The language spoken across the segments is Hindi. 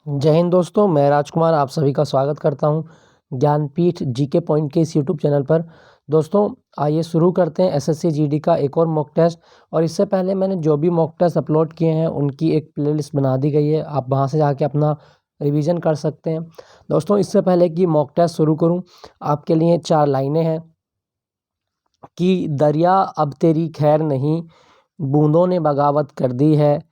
जय हिंद दोस्तों, मैं राजकुमार आप सभी का स्वागत करता हूं ज्ञानपीठ जीके पॉइंट के इस यूट्यूब चैनल पर। दोस्तों आइए शुरू करते हैं एसएससी जीडी का एक और मॉक टेस्ट। और इससे पहले मैंने जो भी मॉक टेस्ट अपलोड किए हैं उनकी एक प्लेलिस्ट बना दी गई है, आप वहां से जाके अपना रिवीजन कर सकते हैं। दोस्तों इससे पहले कि मॉक टेस्ट शुरू करूँ, आपके लिए 4 लाइनें हैं कि दरिया अब तेरी खैर नहीं, बूंदों ने बगावत कर दी है,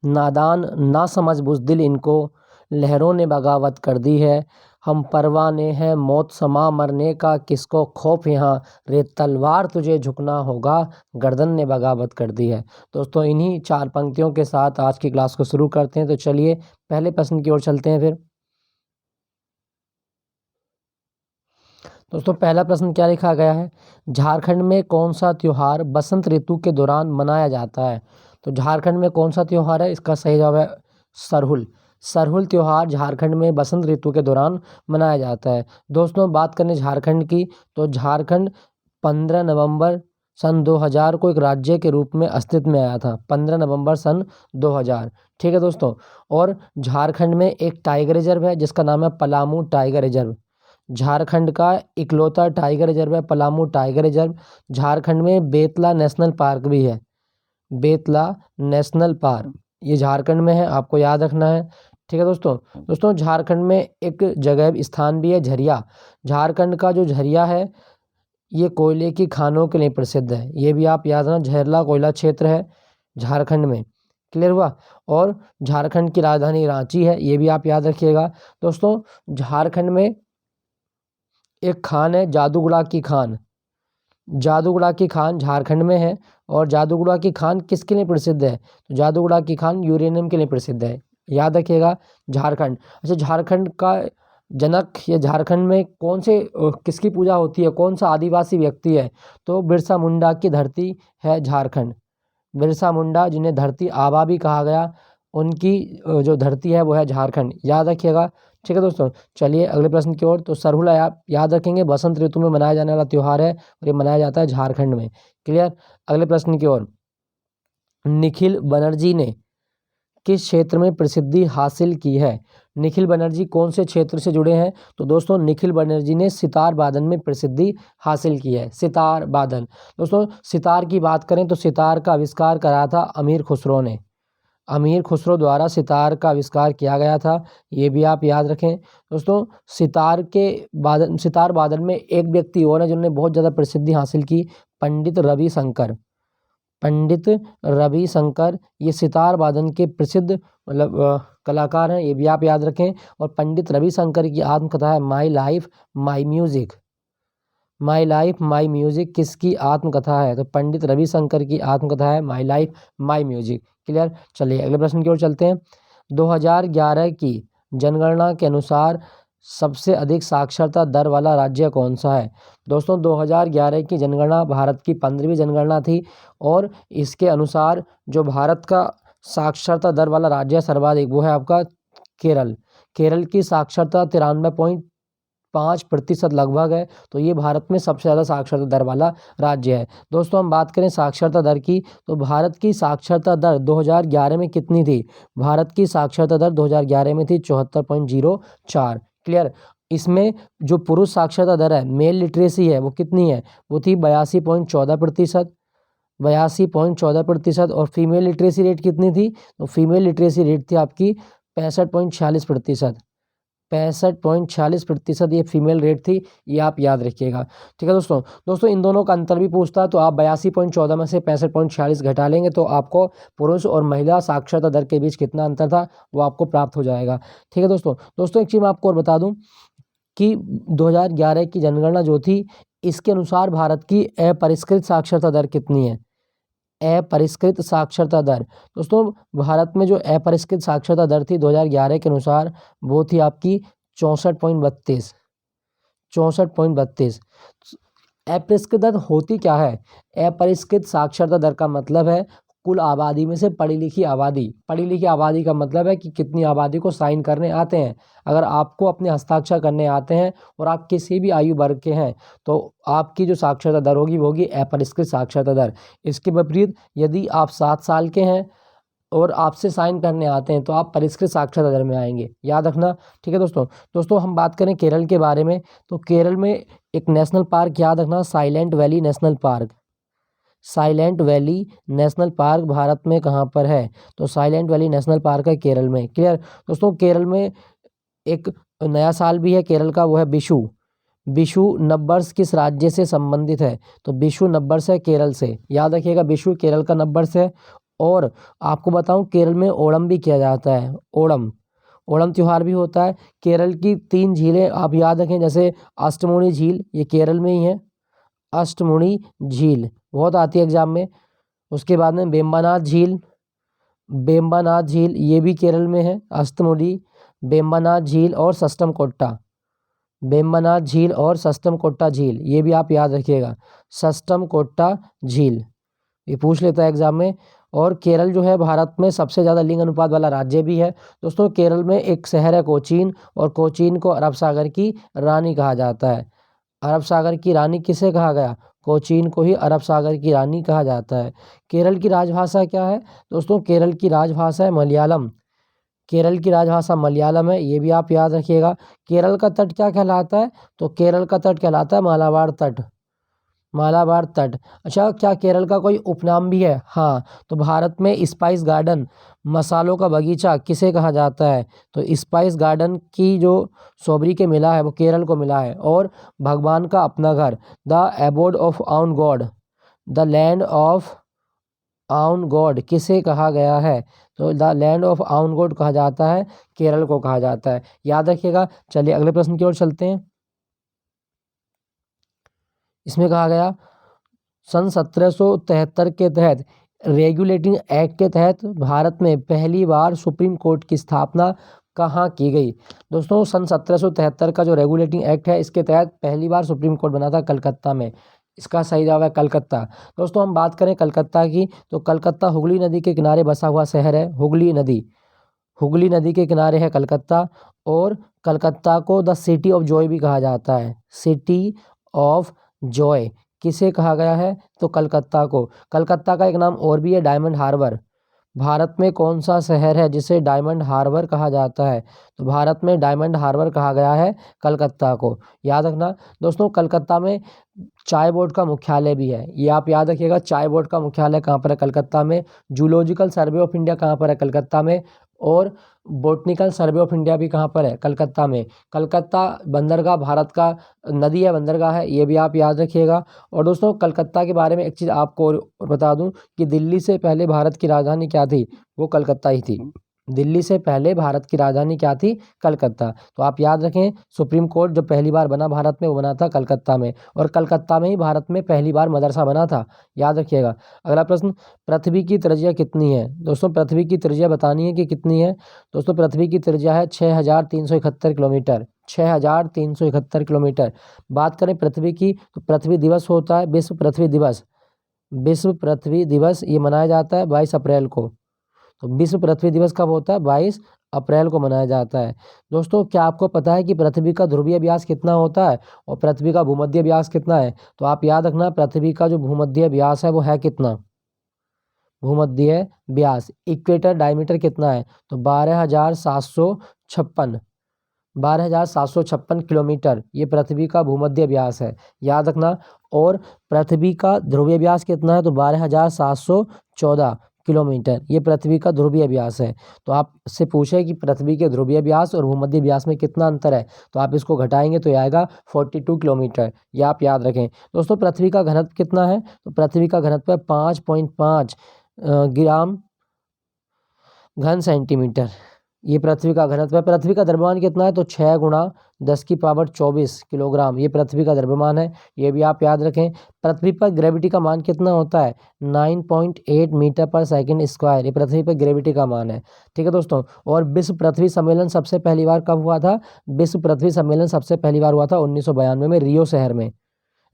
नादान ना समझ बुज़दिल इनको, लहरों ने बगावत कर दी है, हम परवाने हैं मौत समा मरने का, किसको खौफ यहाँ, रे तलवार तुझे झुकना होगा, गर्दन ने बगावत कर दी है। दोस्तों इन्हीं 4 पंक्तियों के साथ आज की क्लास को शुरू करते हैं। तो चलिए पहले प्रश्न की ओर चलते हैं। फिर दोस्तों पहला प्रश्न क्या लिखा गया है, झारखंड में कौन सा त्योहार बसंत ऋतु के दौरान मनाया जाता है। तो झारखंड में कौन सा त्योहार है, इसका सही जवाब है सरहुल। सरहुल त्योहार झारखंड में बसंत ऋतु के दौरान मनाया जाता है। दोस्तों बात करें झारखंड की, तो झारखंड 15 नवंबर सन 2000 को एक राज्य के रूप में अस्तित्व में आया था। 15 नवंबर सन 2000, ठीक है दोस्तों। और झारखंड में एक टाइगर रिजर्व है जिसका नाम है पलामू टाइगर रिजर्व। झारखंड का इकलौता टाइगर रिजर्व है पलामू टाइगर रिजर्व। झारखंड में बेतला नेशनल पार्क भी है, बेतला नेशनल पार्क ये झारखंड में है, आपको याद रखना है, ठीक है दोस्तों। दोस्तों झारखंड में एक जगह स्थान भी है झरिया। झारखंड का जो झरिया है ये कोयले की खानों के लिए प्रसिद्ध है, ये भी आप याद रखना, झरला कोयला क्षेत्र है झारखंड में, क्लियर हुआ। और झारखंड की राजधानी रांची है, ये भी आप याद रखिएगा। दोस्तों झारखंड में एक खान है जादूगुड़ा की खान, जादूगुड़ा की खान झारखंड में है। और जादूगुड़ा की खान किसके लिए प्रसिद्ध है, तो जादूगुड़ा की खान यूरेनियम के लिए प्रसिद्ध है, याद रखिएगा झारखंड। अच्छा झारखंड का जनक या झारखंड में कौन से किसकी पूजा होती है, कौन सा आदिवासी व्यक्ति है, तो बिरसा मुंडा की धरती है झारखंड। बिरसा मुंडा जिन्हें धरती आबा भी कहा गया, उनकी जो धरती है वो है झारखंड, याद रखिएगा, ठीक है दोस्तों। चलिए अगले प्रश्न की ओर। तो सरहुल आप याद रखेंगे बसंत ऋतु में मनाया जाने वाला त्योहार है और ये मनाया जाता है झारखंड में, क्लियर। अगले प्रश्न की ओर, निखिल बनर्जी ने किस क्षेत्र में प्रसिद्धि हासिल की है। निखिल बनर्जी कौन से क्षेत्र से जुड़े हैं, तो दोस्तों निखिल बनर्जी ने सितार वादन में प्रसिद्धि हासिल की है, सितार वादन। दोस्तों सितार की बात करें तो सितार का आविष्कार करा था अमीर खुसरो ने, अमीर खुसरो द्वारा सितार का आविष्कार किया गया था, ये भी आप याद रखें। दोस्तों सितार वादन में एक व्यक्ति और है जिन्होंने बहुत ज़्यादा प्रसिद्धि हासिल की, पंडित रविशंकर। पंडित रविशंकर ये सितार वादन के प्रसिद्ध कलाकार हैं, ये भी आप याद रखें। और पंडित रविशंकर की आत्मकथा है my life my music. My life my music किसकी आत्मकथा है, तो पंडित रविशंकर की आत्मकथा है my life my music, clear. चलिए अगले प्रश्न की ओर चलते हैं। 2011 की जनगणना के अनुसार सबसे अधिक साक्षरता दर वाला राज्य कौन सा है। दोस्तों 2011 की जनगणना भारत की 15वीं जनगणना थी और इसके अनुसार जो भारत का साक्षरता दर वाला राज्य है सर्वाधिक, वो है आपका केरल। केरल की साक्षरता 93.5% लगभग है, तो ये भारत में सबसे ज़्यादा साक्षरता दर वाला राज्य है। दोस्तों हम बात करें साक्षरता दर की, तो भारत की साक्षरता दर 2011 में कितनी थी, भारत की साक्षरता दर 2011 में थी 74.04, क्लियर। इसमें जो पुरुष साक्षरता दर है, मेल लिटरेसी है, वो कितनी है, वो थी 82.14%, 82.14%। और फीमेल लिटरेसी रेट कितनी थी, तो फीमेल लिटरेसी रेट थी आपकी 65.46%, 65.46% ये फीमेल रेट थी, ये आप याद रखिएगा, ठीक है दोस्तों। दोस्तों इन दोनों का अंतर भी पूछता है, तो आप 82.14 में से 65.46 घटा लेंगे तो आपको पुरुष और महिला साक्षरता दर के बीच कितना अंतर था वो आपको प्राप्त हो जाएगा, ठीक है दोस्तों। दोस्तों एक चीज़ मैं आपको और बता दूं कि 2011 की जनगणना जो थी इसके अनुसार भारत की अपरिष्कृत साक्षरता दर कितनी है, अपरिष्कृत साक्षरता दर। दोस्तों भारत में जो अपरिष्कृत साक्षरता दर थी 2011 के अनुसार वो थी आपकी 64.32, 64.32। अपरिष्कृत दर होती क्या है, अपरिष्कृत साक्षरता दर का मतलब है कुल आबादी में से पढ़ी लिखी आबादी। पढ़ी लिखी आबादी का मतलब है कि कितनी आबादी को साइन करने आते हैं। अगर आपको अपने हस्ताक्षर करने आते हैं और आप किसी भी आयु वर्ग के हैं तो आपकी जो साक्षरता दर होगी वो होगी अपरिष्कृत साक्षरता दर। इसके विपरीत यदि आप 7 साल के हैं और आपसे साइन करने आते हैं तो आप परिष्कृत साक्षर दर में आएंगे, याद रखना। ठीक है दोस्तों। दोस्तों हम बात करें केरल के बारे में, तो केरल में एक नेशनल पार्क, याद रखना, silent valley national park. Silent valley national park Bharat में कहाँ पर है? तो साइलेंट वैली नेशनल पार्क है केरल में। क्लियर दोस्तों। केरल में एक नया साल भी है केरल का, वो है विशु। विशु नववर्ष किस राज्य से संबंधित है? तो विशु नववर्ष है केरल से, याद रखिएगा, विशु केरल का नववर्ष है। और आपको बताऊं केरल में ओणम भी किया जाता है, ओणम, ओणम त्यौहार भी होता है। केरल की 3 झीलें आप याद रखें, जैसे अष्टमुनि झील, ये केरल में ही है, अष्टमुनि झील बहुत आती है एग्जाम में। उसके बाद में बेम्बानाथ झील, बेम्बानाथ झील ये भी केरल में है, अष्टमुनि, बेम्बानाथ झील और सस्टम कोट्टा, बेम्बानाथ झील और सस्टम कोट्टा झील, ये भी आप याद रखिएगा, सस्टम कोट्टा झील, ये पूछ लेता है एग्जाम में। और केरल जो है भारत में सबसे ज़्यादा लिंग अनुपात वाला राज्य भी है। दोस्तों केरल में एक शहर है कोचीन, और कोचीन को अरब सागर की रानी कहा जाता है। अरब सागर की रानी किसे कहा गया? कोचीन को ही अरब सागर की रानी कहा जाता है। केरल की राजभाषा क्या है? दोस्तों केरल की राजभाषा है मलयालम, केरल की राजभाषा मलयालम है, ये भी आप याद रखिएगा। केरल का तट क्या कहलाता है? तो केरल का तट कहलाता है मालाबार तट, मालाबार तट। अच्छा, क्या केरल का कोई उपनाम भी है? हाँ, तो भारत में स्पाइस गार्डन, मसालों का बगीचा किसे कहा जाता है? तो स्पाइस गार्डन की जो सोबरी के मिला है वो केरल को मिला है। और भगवान का अपना घर, द एबोड ऑफ आउन गॉड, द लैंड ऑफ आउन गॉड किसे कहा गया है? तो द लैंड ऑफ आउन गॉड कहा जाता है, केरल को कहा जाता है, याद रखिएगा। चलिए अगले प्रश्न की ओर चलते हैं। इसमें कहा गया सन 1773 के तहत, रेगुलेटिंग एक्ट के तहत भारत में पहली बार सुप्रीम कोर्ट की स्थापना कहाँ की गई? दोस्तों सन 1773 का जो रेगुलेटिंग एक्ट है, इसके तहत पहली बार सुप्रीम कोर्ट बना था कलकत्ता में। इसका सही जवाब है कलकत्ता। दोस्तों हम बात करें कलकत्ता की, तो कलकत्ता हुगली नदी के किनारे बसा हुआ शहर है, हुगली नदी, हुगली नदी के किनारे है कलकत्ता। और कलकत्ता को द सिटी ऑफ जॉय भी कहा जाता है, सिटी ऑफ जॉय किसे कहा गया है? तो कलकत्ता को। कलकत्ता का एक नाम और भी है, डायमंड हार्बर। भारत में कौन सा शहर है जिसे डायमंड हार्बर कहा जाता है? तो भारत में डायमंड हार्बर कहा गया है कलकत्ता को, याद रखना। दोस्तों कलकत्ता में चाय बोर्ड का मुख्यालय भी है, ये आप याद रखिएगा, चाय बोर्ड का मुख्यालय कहाँ पर है? कलकत्ता में। जूलॉजिकल सर्वे ऑफ इंडिया कहाँ पर है? कलकत्ता में। और बोटनिकल सर्वे ऑफ इंडिया भी कहाँ पर है? कलकत्ता में। कलकत्ता बंदरगाह भारत का नदी है, बंदरगाह है, ये भी आप याद रखिएगा। और दोस्तों कलकत्ता के बारे में एक चीज़ आपको और बता दूं कि दिल्ली से पहले भारत की राजधानी क्या थी? वो कलकत्ता ही थी। दिल्ली से पहले भारत की राजधानी क्या थी? कलकत्ता। तो आप याद रखें, सुप्रीम कोर्ट जो पहली बार बना भारत में वो बना था कलकत्ता में, और कलकत्ता में ही भारत में पहली बार मदरसा बना था, याद रखिएगा। अगला प्रश्न, पृथ्वी की त्रिज्या कितनी है? दोस्तों पृथ्वी की त्रिज्या बतानी है कि कितनी है। दोस्तों पृथ्वी की त्रिज्या है 6371 किलोमीटर, 6371 किलोमीटर। बात करें पृथ्वी की, तो पृथ्वी दिवस होता है, विश्व पृथ्वी दिवस, विश्व पृथ्वी दिवस ये मनाया जाता है 22 अप्रैल को। तो विश्व पृथ्वी दिवस कब होता है? 22 अप्रैल को मनाया जाता है। दोस्तों क्या आपको पता है कि पृथ्वी का ध्रुवीय व्यास कितना होता है और पृथ्वी का भूमध्य व्यास कितना है? तो आप याद रखना, पृथ्वी का जो भूमध्य व्यास है वो है कितना? भूमध्य व्यास, इक्वेटर डायमीटर कितना है? तो 12,756, 12,756 किलोमीटर ये पृथ्वी का भूमध्य व्यास है, याद रखना। और पृथ्वी का ध्रुवीय व्यास कितना है? तो 12,714 किलोमीटर ये पृथ्वी का ध्रुवीय व्यास है। तो आपसे पूछे कि पृथ्वी के ध्रुवीय व्यास और भूमध्य व्यास में कितना अंतर है, तो आप इसको घटाएंगे तो ये आएगा 42 किलोमीटर, ये आप याद रखें। दोस्तों पृथ्वी का घनत्व कितना है? तो पृथ्वी का घनत्व है 5.5 ग्राम घन सेंटीमीटर, ये पृथ्वी का घनत्व है। पृथ्वी का द्रव्यमान कितना है? तो 6 गुणा 10 की पावर 24 किलोग्राम ये पृथ्वी का द्रव्यमान है, ये भी आप याद रखें। पृथ्वी पर ग्रेविटी का मान कितना होता है? 9.8 मीटर पर सेकंड स्क्वायर, ये पृथ्वी पर ग्रेविटी का मान है, ठीक है दोस्तों। और विश्व पृथ्वी सम्मेलन सबसे पहली बार कब हुआ था? विश्व पृथ्वी सम्मेलन सबसे पहली बार हुआ था 1992 में, रियो शहर में।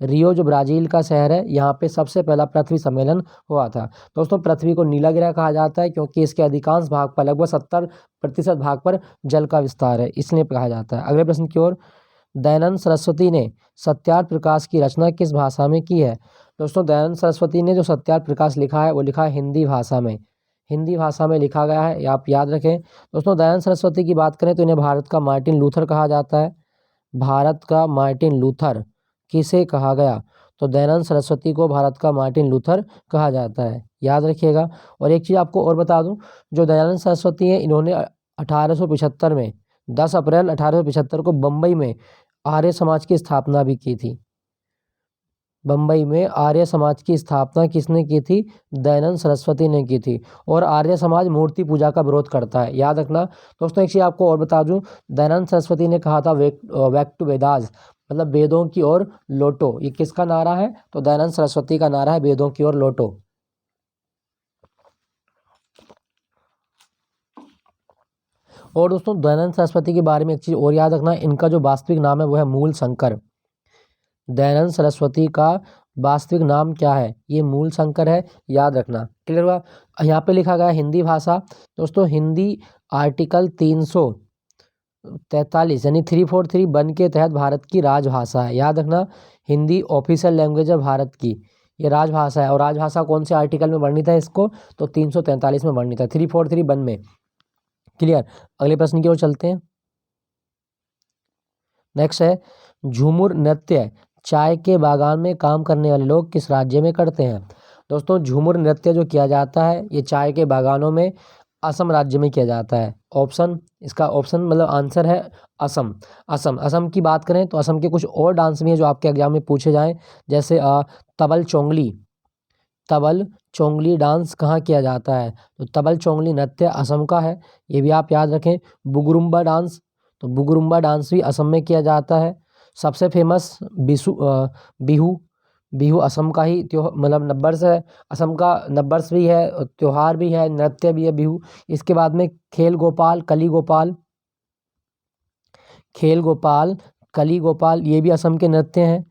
रियो जो ब्राज़ील का शहर है, यहाँ पे सबसे पहला पृथ्वी सम्मेलन हुआ था। दोस्तों पृथ्वी को नीला ग्रह कहा जाता है क्योंकि इसके अधिकांश भाग पर, लगभग 70% भाग पर जल का विस्तार है, इसलिए कहा जाता है। अगले प्रश्न की ओर, दयानंद सरस्वती ने सत्यार्थ प्रकाश की रचना किस भाषा में की है? दोस्तों दयानंद सरस्वती ने जो सत्यार्थ प्रकाश लिखा है वो लिखा है हिंदी भाषा में, हिंदी भाषा में लिखा गया है, ये आप याद रखें। दोस्तों दयानंद सरस्वती की बात करें तो इन्हें भारत का मार्टिन लूथर कहा जाता है। भारत का मार्टिन लूथर किसे कहा गया? तो दयानंद सरस्वती को भारत का मार्टिन लूथर कहा जाता है, याद रखिएगा। और एक चीज़ आपको और बता दूं, जो दयानंद सरस्वती हैं इन्होंने 1875 में 10 अप्रैल 1875 को बम्बई में आर्य समाज की स्थापना भी की थी। बम्बई में आर्य समाज की स्थापना किसने की थी? दयानंद सरस्वती ने की थी। और आर्य समाज मूर्ति पूजा का विरोध करता है, याद रखना। दोस्तों एक चीज़ आपको और बता दूं, दयानंद सरस्वती ने कहा था बैक टू वेदास, मतलब वेदों की ओर लौटो। ये किसका नारा है? तो दयानंद सरस्वती का नारा है, वेदों की ओर लौटो। और दोस्तों दयानंद सरस्वती के बारे में एक चीज़ और याद रखना, इनका जो वास्तविक नाम है वो है मूल शंकर। दयानंद सरस्वती का वास्तविक नाम क्या है? ये मूल शंकर है, याद रखना। क्लियर हुआ? यहाँ पे लिखा गया हिंदी भाषा। दोस्तों हिंदी आर्टिकल 343 यानी 343 के तहत भारत की राजभाषा है, याद रखना। हिंदी ऑफिशियल लैंग्वेज है भारत की, ये राजभाषा है। और राजभाषा कौन से आर्टिकल में वर्णित है इसको? तो 343 में वर्णित है, 343 में। क्लियर? अगले प्रश्न की ओर चलते हैं। नेक्स्ट है, झूमुर नृत्य चाय के बागान में काम करने वाले लोग किस राज्य में करते हैं? दोस्तों झूमुर नृत्य जो किया जाता है ये चाय के बागानों में असम राज्य में किया जाता है। ऑप्शन, इसका ऑप्शन मतलब आंसर है असम। असम की बात करें तो असम के कुछ और डांस भी हैं जो आपके एग्जाम में पूछे जाएं, जैसे तबल चोंगली डांस कहाँ किया जाता है? तो तबल चोंगली नृत्य असम का है, ये भी आप याद रखें। बुगुरुम्बा डांस, तो बुगुरुम्बा डांस भी असम में किया जाता है। सबसे फेमस बिहू असम का ही मतलब नब्बर्स है, असम का नब्बर्स भी है, त्योहार भी है, नृत्य भी है बिहू। इसके बाद में खेल गोपाल कली गोपाल ये भी असम के नृत्य हैं।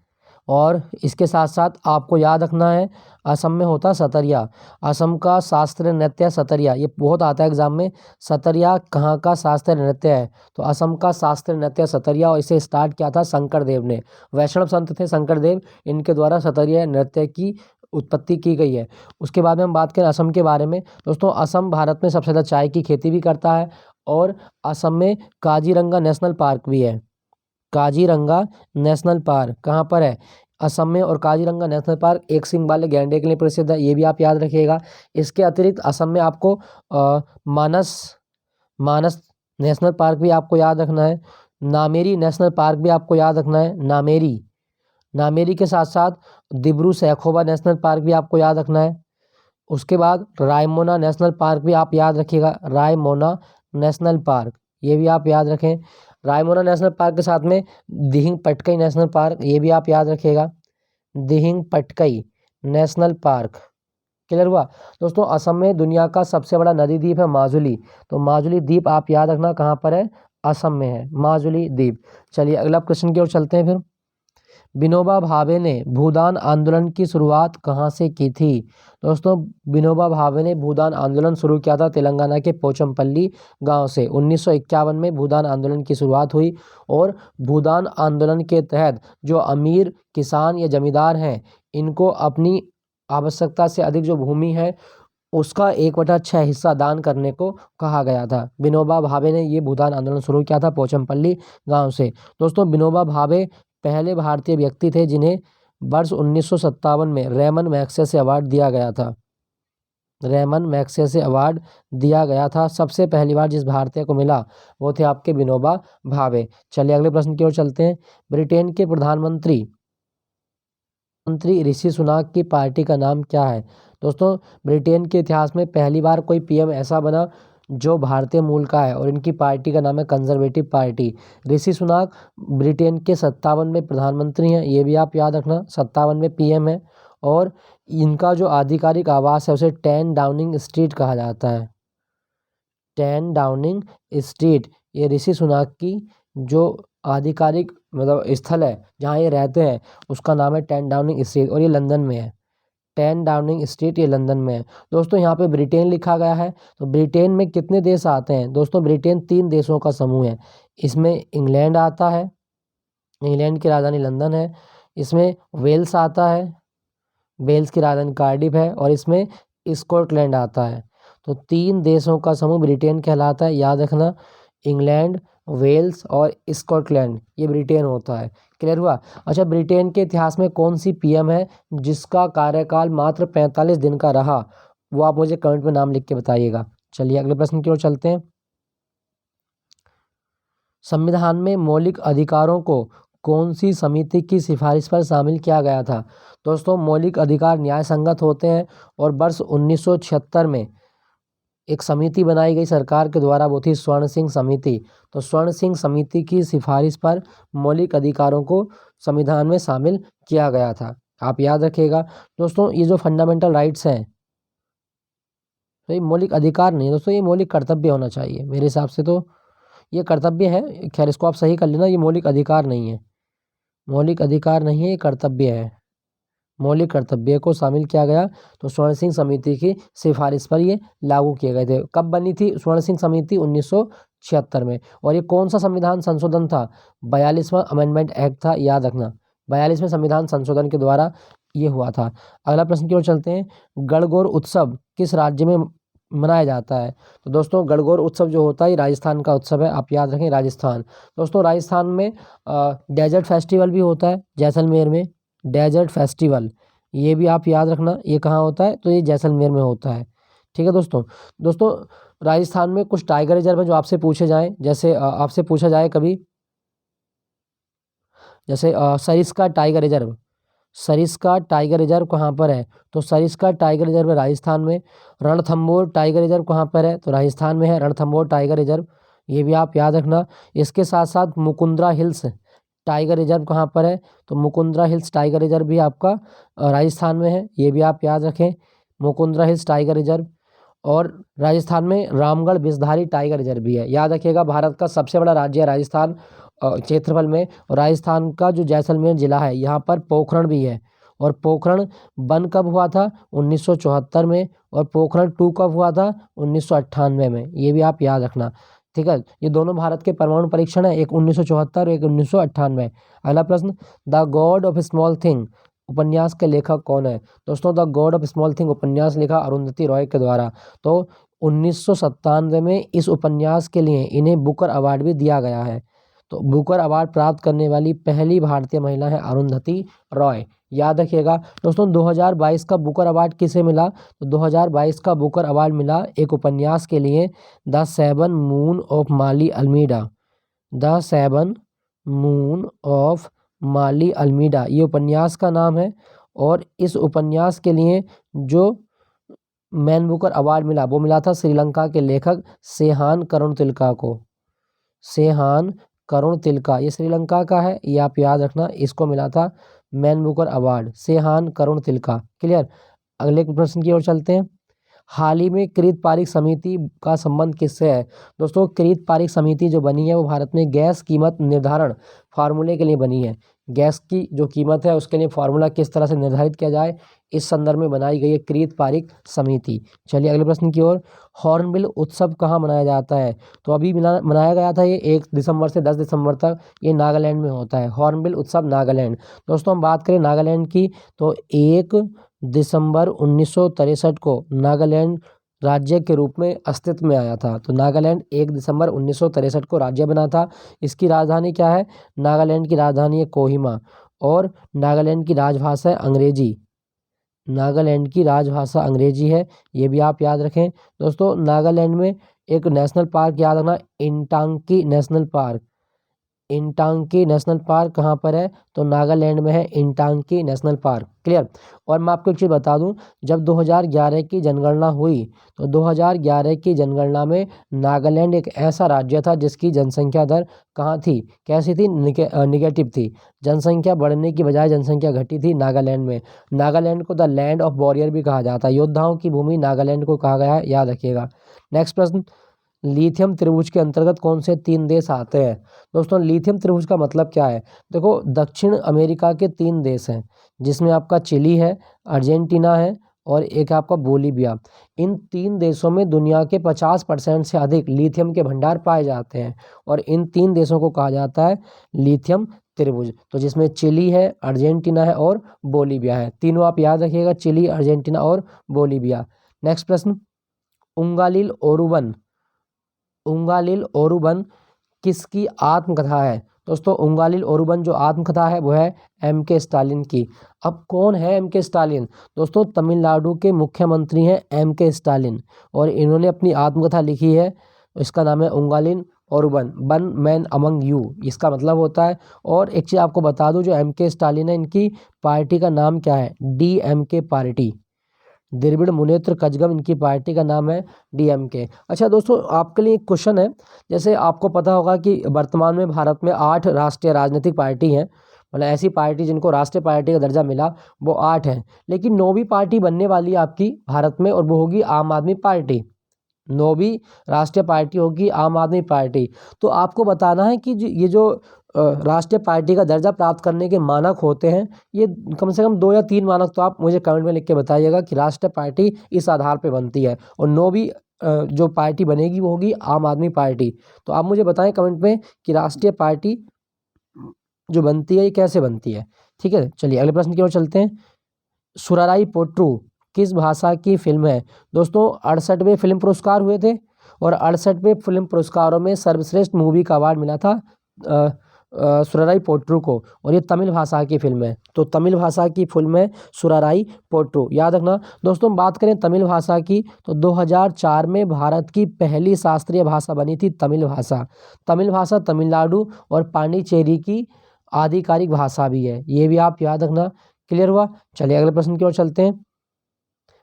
और इसके साथ साथ आपको याद रखना है असम में होता सतरिया, असम का शास्त्रीय नृत्य सतरिया, ये बहुत आता है एग्जाम में। सतरिया कहाँ का शास्त्रीय नृत्य है? तो असम का शास्त्रीय नृत्य सतरिया, और इसे स्टार्ट किया था शंकर देव ने। वैष्णव संत थे शंकर देव, इनके द्वारा सतरिया नृत्य की उत्पत्ति की गई है। उसके बाद में हम बात करें असम के बारे में। दोस्तों असम भारत में सबसे ज़्यादा चाय की खेती भी करता है। और असम में काजीरंगा नेशनल पार्क भी है। काजीरंगा नेशनल पार्क कहाँ पर है? असम में। और काजीरंगा नेशनल पार्क एक सींग वाले गैंडे के लिए प्रसिद्ध है, ये भी आप याद रखिएगा। इसके अतिरिक्त असम में आपको मानस नेशनल पार्क भी आपको याद रखना है। नामेरी नेशनल पार्क भी आपको याद रखना है, नामेरी के साथ साथ दिब्रू सैखोवा नेशनल पार्क भी आपको याद रखना है। उसके बाद रायमोना नेशनल पार्क भी आप याद रखिएगा, रायमोना नेशनल पार्क ये भी आप याद रखें। रायमोना नेशनल पार्क के साथ में दिहिंग पटकई नेशनल पार्क ये भी आप याद रखिएगा, Dihing Patkai national park. Clear हुआ? दोस्तों असम में दुनिया का सबसे बड़ा नदी द्वीप है माजुली, तो माजुली द्वीप आप याद रखना कहाँ पर है? असम में है माजुली द्वीप। चलिए अगला क्वेश्चन की ओर चलते हैं फिर। विनोबा भावे ने भूदान आंदोलन की शुरुआत कहाँ से की थी? दोस्तों विनोबा भावे ने भूदान आंदोलन शुरू किया था तेलंगाना के पोचमपल्ली गांव से। 1951 में भूदान आंदोलन की शुरुआत हुई। और भूदान आंदोलन के तहत जो अमीर किसान या जमींदार हैं इनको अपनी आवश्यकता से अधिक जो भूमि है उसका 1/6 हिस्सा दान करने को कहा गया था। विनोबा भावे ने ये भूदान आंदोलन शुरू किया था पोचमपल्ली गांव से। दोस्तों विनोबा भावे पहले भारतीय व्यक्ति थे जिन्हें वर्ष 1957 में रेमन मैग्सेसे अवार्ड दिया गया था। रेमन मैग्सेसे अवार्ड दिया गया था, सबसे पहली बार जिस भारतीय को मिला वो थे आपके विनोबा भावे। चलिए अगले प्रश्न की ओर चलते हैं। ब्रिटेन के प्रधानमंत्री ऋषि सुनाक की पार्टी का नाम क्या है? दोस्तों ब्रिटेन के इतिहास में पहली बार कोई पीएम ऐसा बना जो भारतीय मूल का है, और इनकी पार्टी का नाम है कंजर्वेटिव पार्टी। ऋषि सुनाक ब्रिटेन के 57वें प्रधानमंत्री हैं, ये भी आप याद रखना, 57वें पीएम है। और इनका जो आधिकारिक आवास है उसे 10 डाउनिंग स्ट्रीट कहा जाता है, 10 डाउनिंग स्ट्रीट। ये ऋषि सुनाक की जो आधिकारिक मतलब स्थल है जहाँ ये रहते हैं उसका नाम है 10 डाउनिंग स्ट्रीट, और ये लंदन में है। 10 डाउनिंग स्ट्रीट ये लंदन में है। दोस्तों यहाँ पे ब्रिटेन लिखा गया है, तो ब्रिटेन में कितने देश आते हैं? दोस्तों ब्रिटेन 3 देशों का समूह है। इसमें इंग्लैंड आता है, इंग्लैंड की राजधानी लंदन है। इसमें वेल्स आता है, वेल्स की राजधानी कार्डिफ है। और इसमें स्कॉटलैंड आता है। तो 3 देशों का समूह ब्रिटेन कहलाता है, याद रखना। इंग्लैंड, वेल्स और स्कॉटलैंड, ये ब्रिटेन होता है। क्लियर हुआ। अच्छा, ब्रिटेन के इतिहास में कौन सी पीएम है जिसका कार्यकाल मात्र 45 दिन का रहा? वो आप मुझे कमेंट में नाम लिख के बताइएगा। चलिए अगले प्रश्न की ओर चलते हैं। संविधान में मौलिक अधिकारों को कौन सी समिति की सिफारिश पर शामिल किया गया था? दोस्तों, मौलिक अधिकार न्याय संगत होते हैं और वर्ष 1976 में एक समिति बनाई गई सरकार के द्वारा, वो थी स्वर्ण सिंह समिति। तो स्वर्ण सिंह समिति की सिफारिश पर मौलिक अधिकारों को संविधान में शामिल किया गया था, आप याद रखिएगा। दोस्तों, ये जो फंडामेंटल राइट्स हैं, तो ये मौलिक अधिकार नहीं है दोस्तों, ये मौलिक कर्तव्य होना चाहिए मेरे हिसाब से। तो ये कर्तव्य है, खैर इसको आप सही कर लेना, ये मौलिक अधिकार नहीं है, मौलिक अधिकार नहीं है, ये कर्तव्य है। मौलिक कर्तव्य को शामिल किया गया, तो स्वर्ण सिंह समिति की सिफारिश पर ये लागू किए गए थे। कब बनी थी स्वर्ण सिंह समिति? 1976 में। और ये कौन सा संविधान संशोधन था? 42वां अमेंडमेंट एक्ट था, याद रखना। 42वें संविधान संशोधन के द्वारा ये हुआ था। अगला प्रश्न की ओर चलते हैं। गणगौर उत्सव किस राज्य में मनाया जाता है? तो दोस्तों, गणगौर उत्सव जो होता है राजस्थान का उत्सव है, आप याद रखें, राजस्थान। दोस्तों, राजस्थान में डेजर्ट फेस्टिवल भी होता है, जैसलमेर में डेजर्ट फेस्टिवल, ये भी आप याद रखना। ये कहाँ होता है? तो ये जैसलमेर में होता है। ठीक है दोस्तों। दोस्तों, राजस्थान में कुछ टाइगर रिजर्व है जो आपसे पूछे जाएं, जैसे आपसे पूछा जाए कभी, जैसे Sariska tiger reserve. Sariska tiger reserve कहाँ पर है? तो सरिस्का टाइगर रिजर्व है राजस्थान में। रणथंभौर टाइगर रिजर्व कहाँ पर है? तो राजस्थान में है रणथंभौर टाइगर रिजर्व, ये भी आप याद रखना। इसके साथ साथ मुकुंदरा हिल्स टाइगर रिजर्व कहाँ पर है? तो मुकुंदरा हिल्स टाइगर रिजर्व भी आपका राजस्थान में है, ये भी आप याद रखें, मुकुंदरा हिल्स टाइगर रिजर्व। और राजस्थान में रामगढ़ विषधारी टाइगर रिजर्व भी है, याद रखिएगा। भारत का सबसे बड़ा राज्य है राजस्थान क्षेत्रफल में, और राजस्थान का जो जैसलमेर जिला है, यहाँ पर पोखरण भी है। और पोखरण वन कब हुआ था? 1974 में। और पोखरण 2 कब हुआ था? 1998 में, ये भी आप याद रखना। ठीक है, ये दोनों भारत के परमाणु परीक्षण है, एक 1974 एक 1998। अगला प्रश्न, the God of small thing उपन्यास के लेखक कौन है? दोस्तों, the God of small thing उपन्यास लिखा अरुंधति रॉय के द्वारा। तो 1997 में इस उपन्यास के लिए इन्हें बुकर अवार्ड भी दिया गया है। तो बुकर अवार्ड प्राप्त करने वाली पहली भारतीय महिला है अरुंधति रॉय, याद रखिएगा। दोस्तों, 2022 का बुकर अवार्ड किसे मिला? तो 2022 का बुकर अवार्ड मिला एक उपन्यास के लिए, the seven moon of Mali Almeida. The seven moon of Mali Almeida, ये उपन्यास का नाम है। और इस उपन्यास के लिए जो मैन बुकर अवार्ड मिला, वो मिला था श्रीलंका के लेखक सेहान करुणतिलका को। सेहान करुणतिलका, ये श्रीलंका का है, ये आप याद रखना, इसको मिला था मैन बुकर अवार्ड, सेहान करुणतिलका। क्लियर। अगले प्रश्न की ओर चलते हैं। हाल ही में कृत पारिक समिति का संबंध किससे है? दोस्तों, कृत पारिक समिति जो बनी है वो भारत में गैस कीमत निर्धारण फार्मूले के लिए बनी है। गैस की जो कीमत है उसके लिए फार्मूला किस तरह से निर्धारित किया जाए, इस संदर्भ में बनाई गई है कृत पारिक समिति। चलिए अगले प्रश्न की ओर। हॉर्नबिल उत्सव कहाँ मनाया जाता है? तो अभी मनाया गया था ये 1 दिसंबर से 10 दिसंबर तक, ये नागालैंड में होता है। हॉर्नबिल उत्सव नागालैंड। दोस्तों, हम बात करें नागालैंड की, तो 1 दिसंबर 1963 को नागालैंड राज्य के रूप में अस्तित्व में आया था। तो नागालैंड 1 दिसंबर 1963 को राज्य बना था। इसकी राजधानी क्या है? नागालैंड की राजधानी है कोहिमा। और नागालैंड की राजभाषा है अंग्रेजी। नागालैंड की राजभाषा अंग्रेजी है, ये भी आप याद रखें। दोस्तों, नागालैंड में एक नेशनल पार्क याद रखना, Intanki national park. Intanki national park कहाँ पर है? तो नागालैंड में है इंटांकी नेशनल पार्क। क्लियर। और मैं आपको एक चीज़ बता दूं, जब 2011 की जनगणना हुई, तो 2011 की जनगणना में नागालैंड एक ऐसा राज्य था जिसकी जनसंख्या दर कहाँ थी, कैसी थी? निगेटिव थी। जनसंख्या बढ़ने की बजाय जनसंख्या घटी थी नागालैंड में। नागालैंड को द लैंड ऑफ वॉरियर भी कहा जाता है, योद्धाओं की भूमि नागालैंड को कहा गया है, याद रखिएगा। नेक्स्ट प्रश्न, लिथियम त्रिभुज के अंतर्गत कौन से 3 देश आते हैं? दोस्तों, लिथियम त्रिभुज का मतलब क्या है? देखो, दक्षिण अमेरिका के 3 देश हैं, जिसमें आपका चिली है, अर्जेंटीना है और एक आपका बोलीविया। इन 3 देशों में दुनिया के 50% से अधिक लिथियम के भंडार पाए जाते हैं, और इन 3 देशों को कहा जाता है लिथियम त्रिभुज। तो जिसमें चिली है, अर्जेंटीना है और बोलीविया है। तीनों आप याद रखिएगा, चिली, अर्जेंटीना और बोलीविया। नेक्स्ट प्रश्न, उंगालिल ओरुवन, उंगालिल ओरुवन किसकी आत्मकथा है? दोस्तों उंगालिल ओरुवन जो आत्मकथा है वो है M.K. स्टालिन की। अब कौन है M.K. स्टालिन? दोस्तों तमिलनाडु के मुख्यमंत्री हैं M.K. स्टालिन, और इन्होंने अपनी आत्मकथा लिखी है, इसका नाम है उंगालिल Oruvan, one man among you, इसका मतलब होता है। और एक चीज़ आपको बता दूं, जो M.K. स्टालिन है इनकी पार्टी का नाम क्या है? DMK पार्टी, द्रविड़ मुनेत्र कजगम इनकी पार्टी का नाम है DMK। अच्छा दोस्तों आपके लिए एक क्वेश्चन है, जैसे आपको पता होगा कि वर्तमान में भारत में 8 राष्ट्रीय राजनीतिक पार्टी हैं, मतलब ऐसी पार्टी जिनको राष्ट्रीय पार्टी का दर्जा मिला वो 8 हैं, लेकिन 9वीं पार्टी बनने वाली है आपकी भारत में, और वो होगी आम आदमी पार्टी। 9वीं राष्ट्रीय पार्टी होगी आम आदमी पार्टी। तो आपको बताना है कि ये जो राष्ट्रीय पार्टी का दर्जा प्राप्त करने के मानक होते हैं, ये कम से कम 2 या 3 मानक तो आप मुझे कमेंट में लिख के बताइएगा कि राष्ट्रीय पार्टी इस आधार पे बनती है, और 9वीं जो पार्टी बनेगी वो होगी आम आदमी पार्टी। तो आप मुझे बताएं कमेंट में कि राष्ट्रीय पार्टी जो बनती है ये कैसे बनती है। ठीक है, चलिए अगले प्रश्न की ओर चलते हैं। सुराराई पोट्रू किस भाषा की फिल्म है? दोस्तों 68वें फिल्म पुरस्कार हुए थे, और 68वें फिल्म पुरस्कारों में सर्वश्रेष्ठ मूवी का अवार्ड मिला था सुराराई पोट्रू को, और ये तमिल भाषा की फिल्म है। तो तमिल भाषा की फिल्म है सुराराई पोट्रू, याद रखना। दोस्तों हम बात करें तमिल भाषा की, तो 2004 में भारत की पहली शास्त्रीय भाषा बनी थी तमिल भाषा। तमिल भाषा तमिलनाडु और पांडिचेरी की आधिकारिक भाषा भी है, ये भी आप याद रखना। क्लियर हुआ? चलिए अगले प्रश्न की ओर चलते हैं।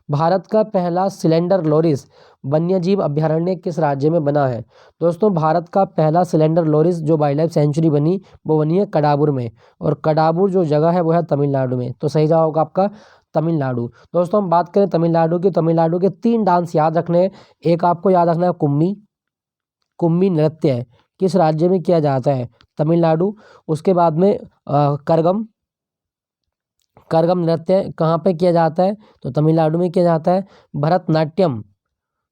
भारत का पहला सिलेंडर लोरिस वन्यजीव अभयारण्य किस राज्य में बना है? दोस्तों भारत का पहला सिलेंडर लोरिस जो वाइल्ड लाइफ सेंचुरी बनी वो बनी है कडाबुर में, और कडाबुर जो जगह है वो है तमिलनाडु में। तो सही जवाब होगा आपका तमिलनाडु। दोस्तों हम बात करें तमिलनाडु की, तमिलनाडु के 3 डांस याद रखने हैं। एक आपको याद रखना है कुम्मी, कुम्मी नृत्य किस राज्य में किया जाता है? तमिलनाडु। उसके बाद में करगम, करगम नृत्य कहाँ पे किया जाता है? तो तमिलनाडु में किया जाता है। भरतनाट्यम,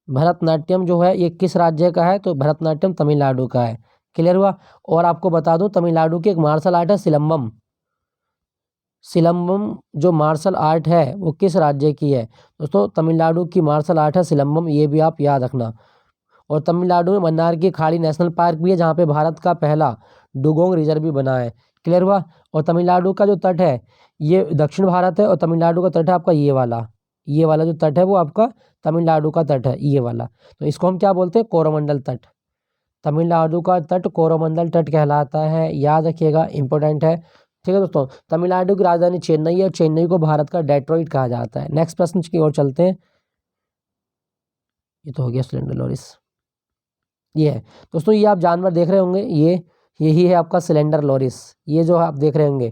भरतनाट्यम जो है ये किस राज्य का है? तो भरतनाट्यम तमिलनाडु का है। क्लियर हुआ? और आपको बता दूं तमिलनाडु की एक मार्शल आर्ट है सिलंबम, सिलंबम जो मार्शल आर्ट है वो किस राज्य की है? दोस्तों तमिलनाडु की मार्शल आर्ट है सिलंबम, ये भी आप याद रखना। और तमिलनाडु में मन्नार की खाड़ी नेशनल पार्क भी है, जहाँ पे भारत का पहला डुगोंग रिजर्व भी बना है। क्लियर हुआ? और तमिलनाडु का जो तट है ये दक्षिण भारत है, और तमिलनाडु का तट है आपका ये वाला जो तट है वो आपका तमिलनाडु का तट है, ये वाला। तो इसको हम क्या बोलते हैं? कोरोमंडल तट। तमिलनाडु का तट कोरोमंडल तट कहलाता है, याद रखिएगा, इंपॉर्टेंट है। ठीक है दोस्तों, तमिलनाडु की राजधानी चेन्नई है, और चेन्नई को भारत का डेट्रॉइट कहा जाता है। नेक्स्ट प्रश्न की ओर चलते हैं। ये तो हो गया सिलेंडर लोरिस, ये है दोस्तों, ये आप जानवर देख रहे होंगे, यही है आपका सिलेंडर लोरिस, ये जो आप देख रहे होंगे।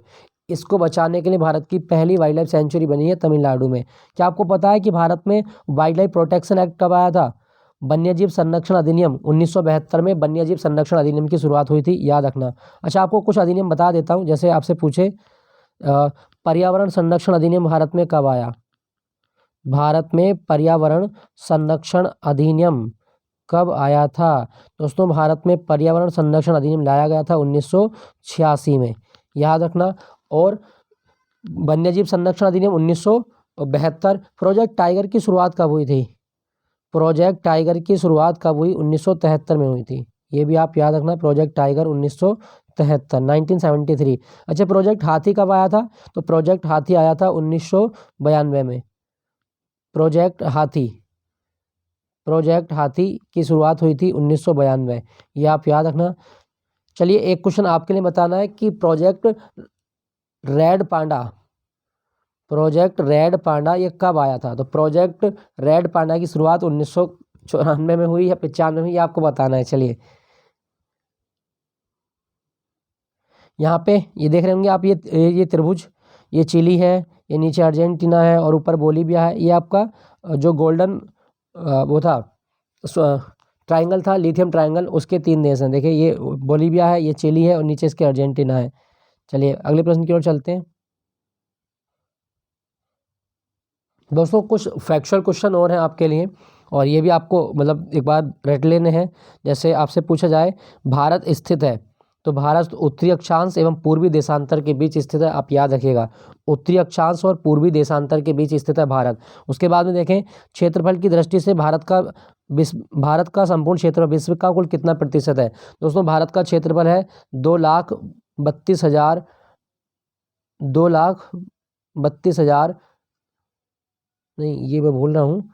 इसको बचाने के लिए भारत की पहली वाइल्ड लाइफ सेंचुरी बनी है तमिलनाडु में। क्या आपको पता है कि भारत में वाइल्ड लाइफ प्रोटेक्शन एक्ट कब आया था? वन्यजीव संरक्षण अधिनियम 1972 में वन्यजीव संरक्षण अधिनियम की शुरुआत हुई थी, याद रखना। अच्छा आपको कुछ अधिनियम बता देता हूँ, जैसे आपसे पूछे पर्यावरण संरक्षण अधिनियम भारत में कब आया? भारत में पर्यावरण संरक्षण अधिनियम कब आया था? दोस्तों भारत में पर्यावरण संरक्षण अधिनियम लाया गया था 1986 में, याद रखना। और वन्यजीव संरक्षण अधिनियम 1972। प्रोजेक्ट टाइगर की शुरुआत कब हुई थी? प्रोजेक्ट टाइगर की शुरुआत कब हुई? 1973 में हुई थी, ये भी आप याद रखना। Project tiger 1973। अच्छा प्रोजेक्ट हाथी कब आया था? तो प्रोजेक्ट हाथी आया था 1992 में। प्रोजेक्ट हाथी की शुरुआत हुई थी 1992, ये आप याद रखना। चलिए एक क्वेश्चन आपके लिए बताना है कि प्रोजेक्ट रेड पांडा ये कब आया था? तो प्रोजेक्ट रेड पांडा की शुरुआत 1994 में हुई या 95 में हुई, ये आपको बताना है। चलिए यहाँ पे ये देख रहे होंगे आप, ये त्रिभुज, ये चिली है, ये नीचे अर्जेंटीना है, और ऊपर बोलीविया है। ये आपका जो गोल्डन वो था ट्रायंगल था, लिथियम ट्रायंगल, उसके 3 देश हैं। देखिए ये बोलीविया है, ये चिली है, और नीचे इसके अर्जेंटीना है। चलिए अगले प्रश्न की ओर चलते हैं। दोस्तों कुछ फैक्चुअल क्वेश्चन और हैं आपके लिए, और ये भी आपको मतलब एक बार रट लेने हैं। जैसे आपसे पूछा जाए भारत स्थित है, तो भारत उत्तरी अक्षांश एवं पूर्वी देशांतर के बीच स्थित है, आप याद रखिएगा। उत्तरी अक्षांश और पूर्वी देशांतर के बीच स्थित है भारत। उसके बाद में देखें क्षेत्रफल की दृष्टि से भारत का भारत का संपूर्ण क्षेत्रफल विश्व का कुल कितना प्रतिशत है? दोस्तों भारत का क्षेत्रफल है 2,32,000 2,32,000 नहीं, ये मैं भूल रहा हूँ,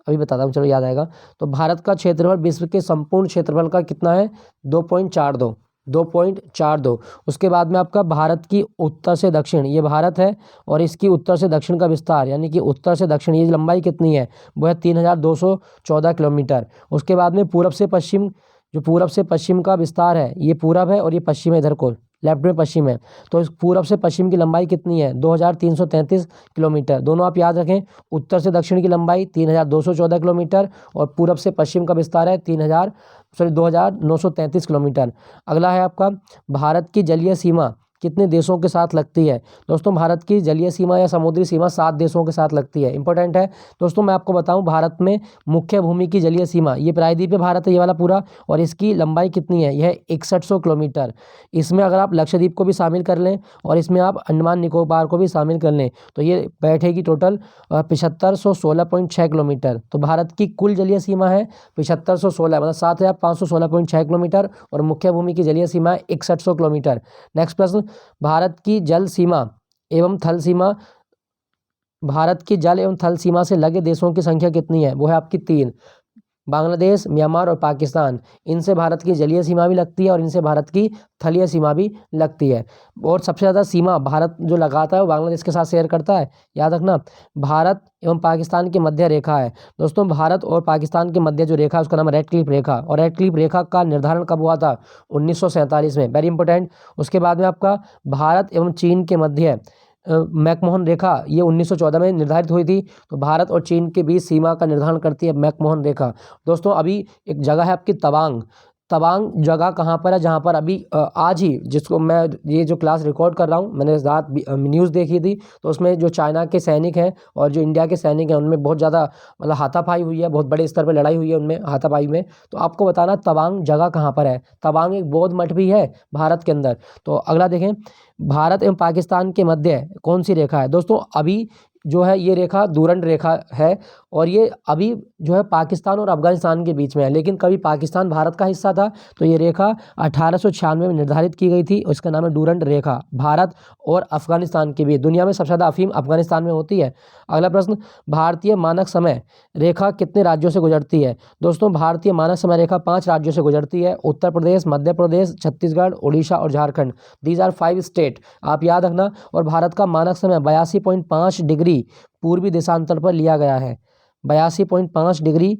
अभी बताता हूँ, चलो याद आएगा। तो भारत का क्षेत्रफल विश्व के संपूर्ण क्षेत्रफल का कितना है? 2.42। उसके बाद में आपका भारत की उत्तर से दक्षिण, ये भारत है और इसकी उत्तर से दक्षिण का विस्तार, यानी कि उत्तर से दक्षिण ये लंबाई कितनी है? वो है 3,214 किलोमीटर। उसके बाद में पूरब से पश्चिम, जो पूरब से पश्चिम का विस्तार है, ये पूरब है और ये पश्चिम है, इधर को लेफ्ट में पश्चिम है। तो इस पूरब से पश्चिम की लंबाई कितनी है? 2,333 किलोमीटर। दोनों आप याद रखें, उत्तर से दक्षिण की लंबाई 3,214 किलोमीटर और पूरब से पश्चिम का विस्तार है 2,933 किलोमीटर। अगला है आपका, भारत की जलीय सीमा कितने देशों के साथ लगती है? दोस्तों भारत की जलीय सीमा या समुद्री सीमा 7 देशों के साथ लगती है। इंपॉर्टेंट है दोस्तों, मैं आपको बताऊं, भारत में मुख्य भूमि की जलीय सीमा, ये प्रायद्वीपीय भारत है ये वाला पूरा, और इसकी लंबाई कितनी है? यह 6100 किलोमीटर। इसमें अगर आप लक्षद्वीप को भी शामिल कर लें और इसमें आप अंडमान निकोबार को भी शामिल कर लें तो ये बैठेगी टोटल 7516.6 किलोमीटर। तो भारत की कुल जलीय सीमा है 7516, मतलब 7516.6 किलोमीटर, और मुख्य भूमि की जलीय सीमा है 6100 किलोमीटर। नेक्स्ट प्रश्न, भारत की जल सीमा एवं थल सीमा, भारत की जल एवं थल सीमा से लगे देशों की संख्या कितनी है? वो है आपकी 3, बांग्लादेश, म्यांमार और पाकिस्तान। इनसे भारत की जलीय सीमा भी लगती है और इनसे भारत की थलीय सीमा भी लगती है। और सबसे ज़्यादा सीमा भारत जो लगाता है वो बांग्लादेश के साथ शेयर करता है, याद रखना। भारत एवं पाकिस्तान की मध्य रेखा है दोस्तों, भारत और पाकिस्तान के मध्य जो रेखा है उसका नाम है रेड क्लिफ रेखा, और रेड क्लिफ रेखा का निर्धारण कब हुआ था? 1947 में, वेरी इंपॉर्टेंट। उसके बाद में आपका भारत एवं चीन के मध्य मैकमोहन रेखा, ये 1914 में निर्धारित हुई थी। तो भारत और चीन के बीच सीमा का निर्धारण करती है मैकमोहन रेखा। दोस्तों अभी एक जगह है आपकी तवांग, तवांग जगह कहाँ पर है? जहाँ पर अभी आज ही, जिसको मैं ये जो क्लास रिकॉर्ड कर रहा हूँ, मैंने रात न्यूज़ देखी थी, तो उसमें जो चाइना के सैनिक हैं और जो इंडिया के सैनिक हैं उनमें बहुत ज़्यादा मतलब हाथापाई हुई है, बहुत बड़े स्तर पर लड़ाई हुई है उनमें, हाथापाई में। तो आपको बताना तवांग जगह कहाँ पर है। तवांग एक बौद्ध मठ भी है भारत के अंदर। तो अगला देखें, भारत एवं पाकिस्तान के मध्य कौन सी रेखा है? दोस्तों अभी जो है ये रेखा डूरंड रेखा है, और ये अभी जो है पाकिस्तान और अफगानिस्तान के बीच में है, लेकिन कभी पाकिस्तान भारत का हिस्सा था। तो ये रेखा 1896 में निर्धारित की गई थी और इसका नाम है डूरंड रेखा। भारत और अफगानिस्तान के बीच, दुनिया में सबसे ज़्यादा अफीम अफगानिस्तान में होती है। अगला प्रश्न, भारतीय मानक समय रेखा कितने राज्यों से गुजरती है? दोस्तों भारतीय मानक समय रेखा 5 राज्यों से गुजरती है, उत्तर प्रदेश, मध्य प्रदेश, छत्तीसगढ़, उड़ीसा और झारखंड। दीज आर 5 स्टेट, आप याद रखना। और भारत का मानक समय 82.5 डिग्री पूर्वी देशांतर पर लिया गया है। 82.5 डिग्री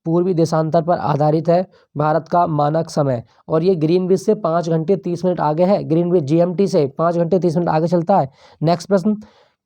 पूर्वी देशांतर पर आधारित है भारत का मानक समय, और ये ग्रीनविच से 5 घंटे 30 मिनट आगे है। ग्रीनविच जीएमटी से 5 घंटे 30 मिनट आगे चलता है। नेक्स्ट प्रश्न,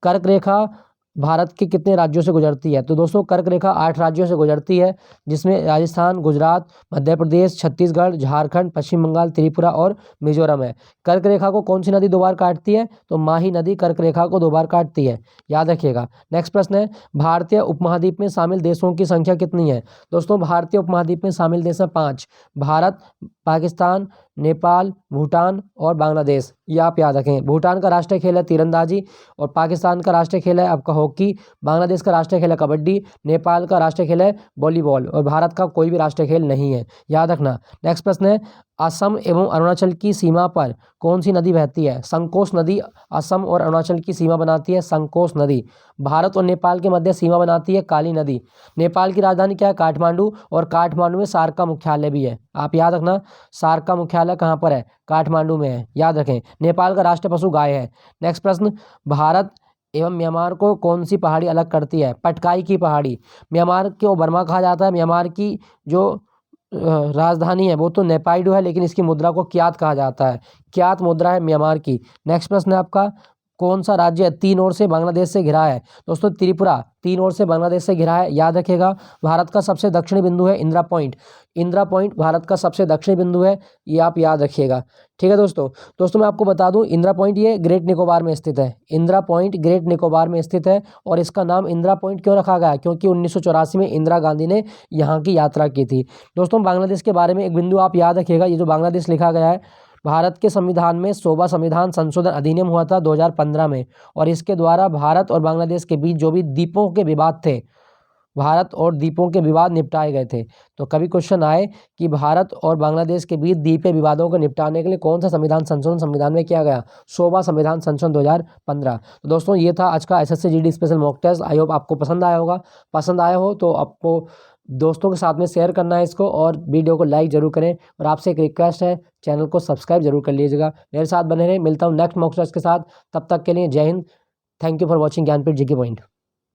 कर्क रेखा भारत के कितने राज्यों से गुजरती है? तो दोस्तों कर्क रेखा 8 राज्यों से गुजरती है, जिसमें राजस्थान, गुजरात, मध्य प्रदेश, छत्तीसगढ़, झारखंड, पश्चिम बंगाल, त्रिपुरा और मिजोरम है। कर्क रेखा को कौन सी नदी 2 बार काटती है? तो माही नदी कर्क रेखा को 2 बार काटती है, याद रखिएगा। नेक्स्ट प्रश्न है, भारतीय उपमहाद्वीप में शामिल देशों की संख्या कितनी है? दोस्तों भारतीय उपमहाद्वीप में शामिल देश हैं 5, भारत, पाकिस्तान, नेपाल, भूटान और बांग्लादेश। ये आप याद रखें। भूटान का राष्ट्रीय खेल है तीरंदाजी, और पाकिस्तान का राष्ट्रीय खेल है आपका हॉकी, बांग्लादेश का राष्ट्रीय खेल है कबड्डी, नेपाल का राष्ट्रीय खेल है वॉलीबॉल, और भारत का कोई भी राष्ट्रीय खेल नहीं है, याद रखना। नेक्स्ट प्रश्न है, असम एवं अरुणाचल की सीमा पर कौन सी नदी बहती है? संकोश नदी असम और अरुणाचल की सीमा बनाती है, संकोश नदी। भारत और नेपाल के मध्य सीमा बनाती है काली नदी। नेपाल की राजधानी क्या है? काठमांडू, और काठमांडू में सार्क का मुख्यालय भी है, आप याद रखना। सार्क का मुख्यालय कहाँ पर है? काठमांडू में है, याद रखें। नेपाल का राष्ट्रीय पशु गाय है। नेक्स्ट प्रश्न, भारत एवं म्यांमार को कौन सी पहाड़ी अलग करती है? पटकाई की पहाड़ी। म्यांमार को बर्मा कहा जाता है। म्यांमार की जो राजधानी है वो तो नेपाइडो है, लेकिन इसकी मुद्रा को क्यात कहा जाता है, क्यात मुद्रा है म्यांमार की। नेक्स्ट प्रश्न है आपका, कौन सा राज्य 3 ओर से बांग्लादेश से घिरा है? दोस्तों त्रिपुरा 3 ओर से बांग्लादेश से घिरा है, याद रखिएगा। भारत का सबसे दक्षिणी बिंदु है इंदिरा पॉइंट, इंदिरा पॉइंट भारत का सबसे दक्षिणी बिंदु है, ये आप याद रखिएगा, ठीक है दोस्तों मैं आपको बता दूं, इंदिरा पॉइंट ये ग्रेट निकोबार में स्थित है। इंदिरा पॉइंट ग्रेट निकोबार में स्थित है, और इसका नाम इंदिरा पॉइंट क्यों रखा गया? क्योंकि 1984 में इंदिरा गांधी ने यहाँ की यात्रा की थी। दोस्तों बांग्लादेश के बारे में एक बिंदु आप याद रखिएगा, ये जो बांग्लादेश लिखा गया है, भारत के संविधान में 100वां संविधान संशोधन अधिनियम हुआ था 2015 में, और इसके द्वारा भारत और बांग्लादेश के बीच जो भी द्वीपों के विवाद थे भारत और द्वीपों के विवाद निपटाए गए थे। तो कभी क्वेश्चन आए कि भारत और बांग्लादेश के बीच द्वीपीय विवादों को निपटाने के लिए कौन सा संविधान संशोधन संविधान में किया गया? 100वां संविधान संशोधन 2015। तो दोस्तों ये था आज का SSC GD special mock test. I hope आपको पसंद आया होगा। पसंद आया हो तो आपको दोस्तों के साथ में शेयर करना है इसको, और वीडियो को लाइक जरूर करें। और आपसे एक रिक्वेस्ट है, चैनल को सब्सक्राइब जरूर कर लीजिएगा। मेरे साथ बने रहें। मिलता हूँ नेक्स्ट मॉक टेस्ट के साथ। तब तक के लिए जय Hind. Thank you for watching Jnanpith GK point.